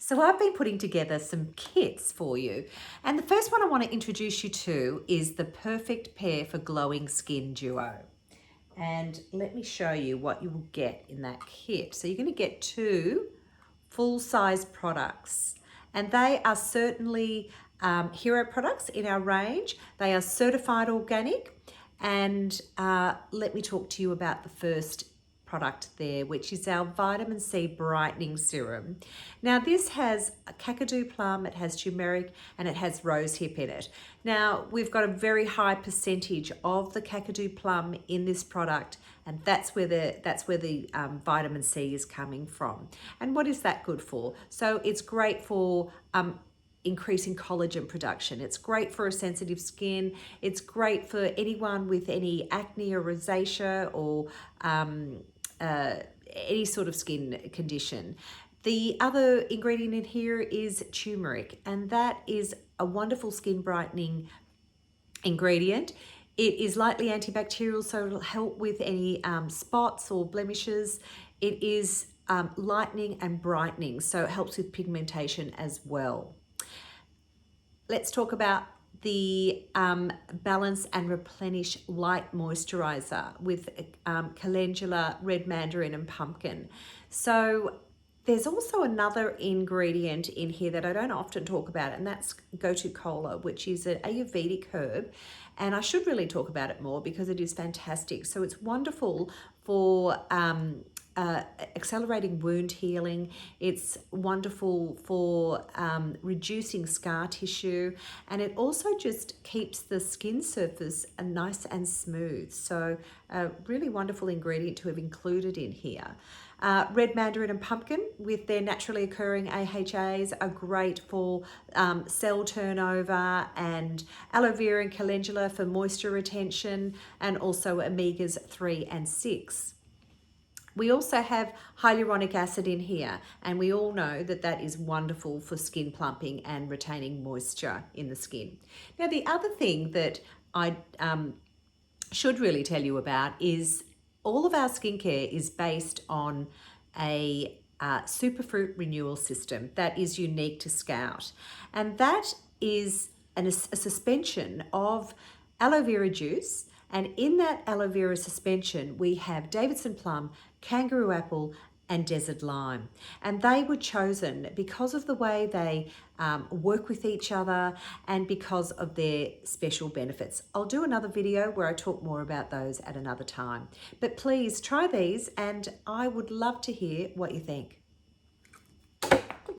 So I've been putting together some kits for you. And the first one I want to introduce you to is the perfect pair for glowing skin duo. And let me show you what you will get in that kit. So you're going to get two full-size products. And they are certainly hero products in our range. They are certified organic. And let me talk to you about the first product there, which is our Vitamin C Brightening Serum. Now this has a Kakadu Plum, it has turmeric, and it has rosehip in it. Now we've got a very high percentage of the Kakadu Plum in this product, and that's where the vitamin C is coming from. And what is that good for? So it's great for increasing collagen production. It's great for a sensitive skin. It's great for anyone with any acne or rosacea or any sort of skin condition. The other ingredient in here is turmeric, and that is a wonderful skin brightening ingredient. It is lightly antibacterial, so it'll help with any spots or blemishes. It is lightening and brightening, so it helps with pigmentation as well. Let's talk about the Balance and Replenish Light Moisturiser with Calendula, red mandarin and pumpkin. So there's also another ingredient in here that I don't often talk about, and that's gotu kola, which is an Ayurvedic herb. And I should really talk about it more because it is fantastic. So it's wonderful for accelerating wound healing. It's wonderful for reducing scar tissue, and it also just keeps the skin surface nice and smooth. So a really wonderful ingredient to have included in here. Red mandarin and pumpkin with their naturally occurring AHAs are great for cell turnover, and aloe vera and calendula for moisture retention, and also omegas 3 and 6. We also have hyaluronic acid in here, and we all know that that is wonderful for skin plumping and retaining moisture in the skin. Now, the other thing that I should really tell you about is all of our skincare is based on a superfruit renewal system that is unique to Scout. And that is a suspension of aloe vera juice. And in that aloe vera suspension, we have Davidson plum, kangaroo apple, and desert lime. And they were chosen because of the way they work with each other and because of their special benefits. I'll do another video where I talk more about those at another time. But please try these, and I would love to hear what you think.